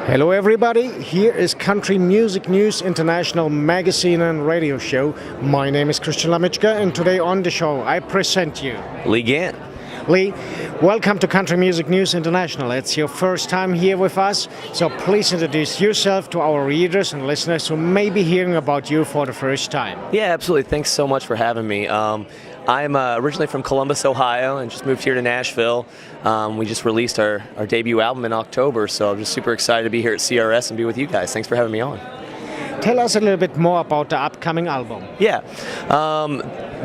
Hello everybody, here is Country Music News International magazine and radio show. My name is Lamitschka, and today on the show I present you Lee Gantt. Lee, welcome to Country Music News International. It's your first time here with us, so please introduce yourself to our readers and listeners who may be hearing about you for the first time. Yeah, absolutely. Thanks so much for having me. I'm originally from Columbus, Ohio, and just moved here to Nashville. We just released our debut album in October, so I'm just super excited to be here at CRS and be with you guys. Thanks for having me on. Tell us a little bit more about the upcoming album. Yeah.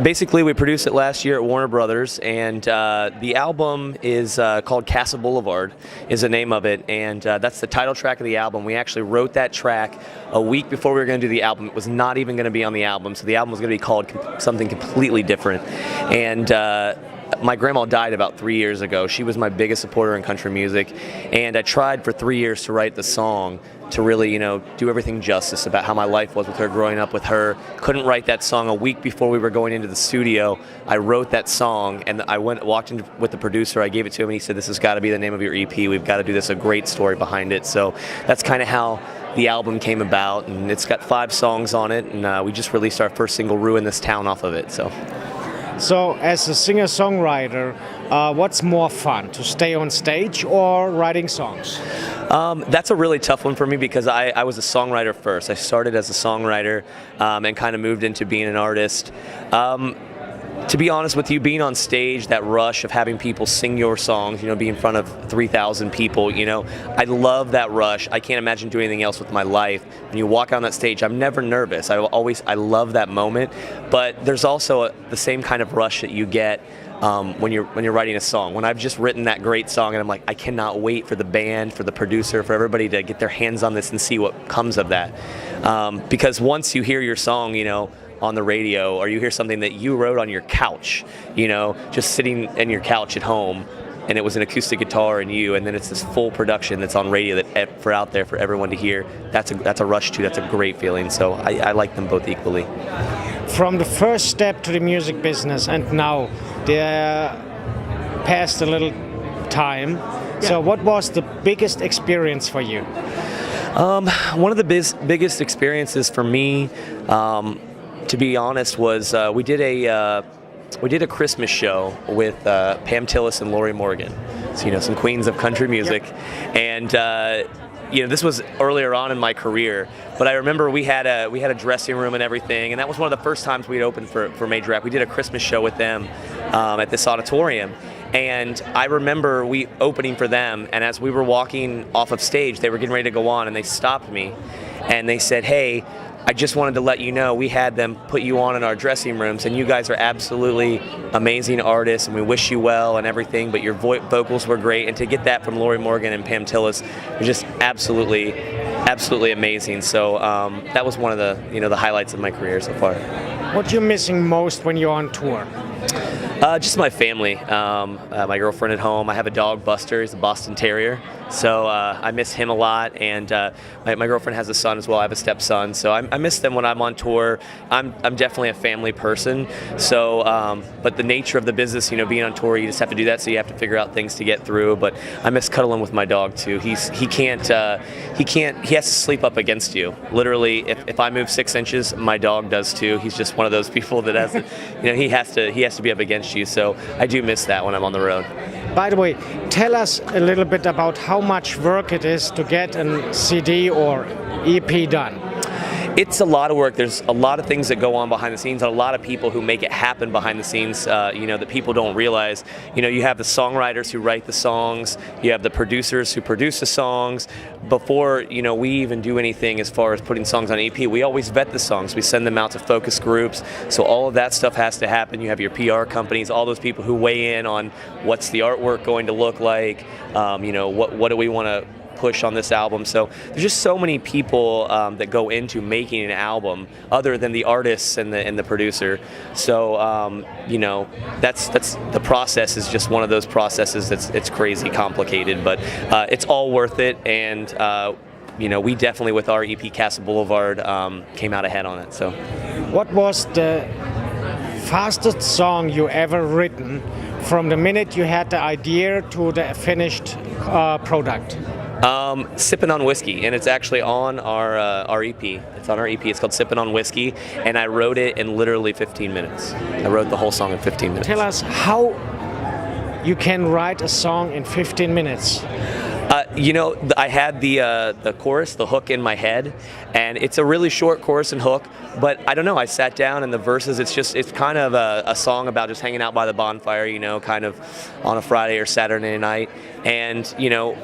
Basically, we produced it last year at Warner Brothers, and the album is called Casa Boulevard, is the name of it, and that's the title track of the album. We actually wrote that track a week before we were going to do the album. It was not even going to be on the album, so the album was going to be called something completely different. And my grandma died about 3 years ago. She was my biggest supporter in country music, and I tried for 3 years to write the song to really, do everything justice about how my life was with her, growing up with her. Couldn't write that song. A week before we were going into the studio, I wrote that song, and I walked in with the producer. I gave it to him, and he said, "This has got to be the name of your EP. We've got to do this, a great story behind it." So that's kind of how the album came about, and it's got 5 songs on it, and we just released our first single, "Ruin This Town," off of it. So, as a singer-songwriter, what's more fun, to stay on stage or writing songs? That's a really tough one for me because I was a songwriter first. I started as a songwriter and kind of moved into being an artist. To be honest with you, being on stage, that rush of having people sing your songs, being in front of 3,000 people, I love that rush. I can't imagine doing anything else with my life. When you walk on that stage, I'm never nervous. I love that moment. But there's also the same kind of rush that you get when you're writing a song. When I've just written that great song and I'm like, I cannot wait for the band, for the producer, for everybody to get their hands on this and see what comes of that. Because once you hear your song, on the radio, or you hear something that you wrote on your couch, just sitting in your couch at home, and it was an acoustic guitar and you, and then it's this full production that's on radio that for out there for everyone to hear. That's a rush too. That's a great feeling. So I like them both equally. From the first step to the music business and now, there passed a little time. Yeah. So what was the biggest experience for you? One of the biggest experiences for me, to be honest, was we did a Christmas show with Pam Tillis and Lori Morgan, so some queens of country music. Yep. And this was earlier on in my career, but I remember we had a dressing room and everything, and that was one of the first times we'd opened for Major Act. We did a Christmas show with them at this auditorium. And I remember we opening for them, and as we were walking off of stage, they were getting ready to go on, and they stopped me, and they said, "Hey, I just wanted to let you know we had them put you on in our dressing rooms, and you guys are absolutely amazing artists, and we wish you well and everything, but your vocals were great." And to get that from Lori Morgan and Pam Tillis was just absolutely amazing. So that was one of the highlights of my career so far. What you're missing most when you're on tour? Just my family, my girlfriend at home. I have a dog, Buster. He's a Boston Terrier, so I miss him a lot. And my girlfriend has a son as well. I have a stepson, so I miss them when I'm on tour. I'm definitely a family person. So, but the nature of the business, being on tour, you just have to do that. So you have to figure out things to get through. But I miss cuddling with my dog too. He has to sleep up against you. Literally, if I move 6 inches, my dog does too. He's just one of those people that has to, he has to be up against you. So I do miss that when I'm on the road. By the way, tell us a little bit about how much work it is to get a CD or EP done. It's a lot of work. There's a lot of things that go on behind the scenes, and a lot of people who make it happen behind the scenes, that people don't realize. You have the songwriters who write the songs, you have the producers who produce the songs. Before, we even do anything as far as putting songs on EP, we always vet the songs. We send them out to focus groups, so all of that stuff has to happen. You have your PR companies, all those people who weigh in on what's the artwork going to look like, what do we want to push on this album. So there's just so many people that go into making an album other than the artists and the producer. So that's the process is just one of those processes it's crazy complicated, but it's all worth it. And we definitely, with our EP Casa Boulevard, came out ahead on it. So what was the fastest song you ever written from the minute you had the idea to the finished product? Sipping on Whiskey, and it's actually on our EP. It's on our EP. It's called Sipping on Whiskey, and I wrote it in literally 15 minutes. I wrote the whole song in 15 minutes. Tell us how you can write a song in 15 minutes. I had the chorus, the hook in my head, and it's a really short chorus and hook, but I don't know, I sat down and the verses, it's kind of a song about just hanging out by the bonfire, kind of on a Friday or Saturday night, and,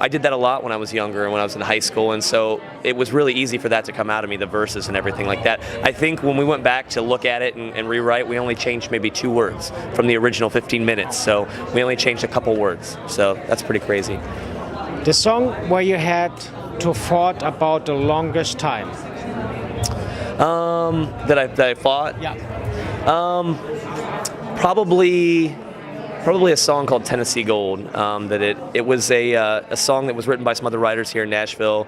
I did that a lot when I was younger and when I was in high school, and so it was really easy for that to come out of me, the verses and everything like that. I think when we went back to look at it and rewrite, we only changed maybe 2 words from the original 15 minutes, so we only changed a couple words, so that's pretty crazy. The song where you had to fought about the longest time. That I fought? Yeah. Probably a song called Tennessee Gold. That it was a song that was written by some other writers here in Nashville.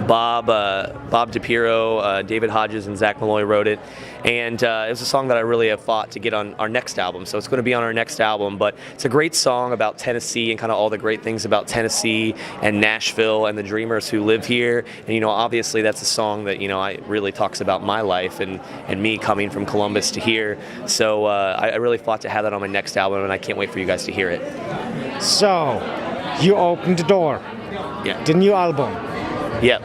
Bob DiPiero, David Hodges, and Zach Malloy wrote it, and it was a song that I really have fought to get on our next album. So it's going to be on our next album, but it's a great song about Tennessee and kind of all the great things about Tennessee and Nashville and the dreamers who live here. And obviously that's a song that I really talks about my life and me coming from Columbus to here. So I really fought to have that on my next album, and I can't wait for you guys to hear it. So you opened the door. Yeah. The new album. Yep.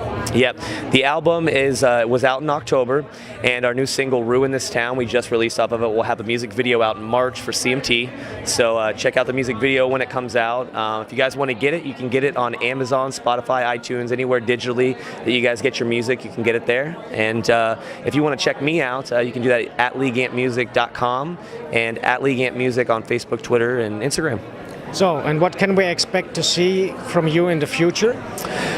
The album was out in October, and our new single, Ruin This Town, we just released off of it. We'll have a music video out in March for CMT, so check out the music video when it comes out. If you guys want to get it, you can get it on Amazon, Spotify, iTunes, anywhere digitally that you guys get your music, you can get it there. And if you want to check me out, you can do that at LeeGanttMusic.com and at LeeGanttMusic on Facebook, Twitter, and Instagram. So, and what can we expect to see from you in the future?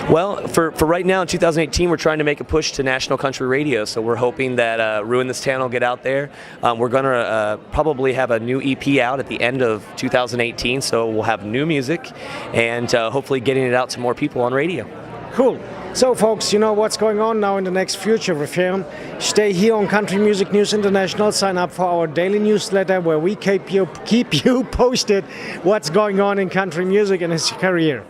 Well, for right now in 2018, we're trying to make a push to national country radio. So we're hoping that Ruin This Town will get out there. We're going to probably have a new EP out at the end of 2018. So we'll have new music and hopefully getting it out to more people on radio. Cool. So, folks, you know what's going on now in the next future with him. Stay here on Country Music News International. Sign up for our daily newsletter where we keep you posted what's going on in country music and his career.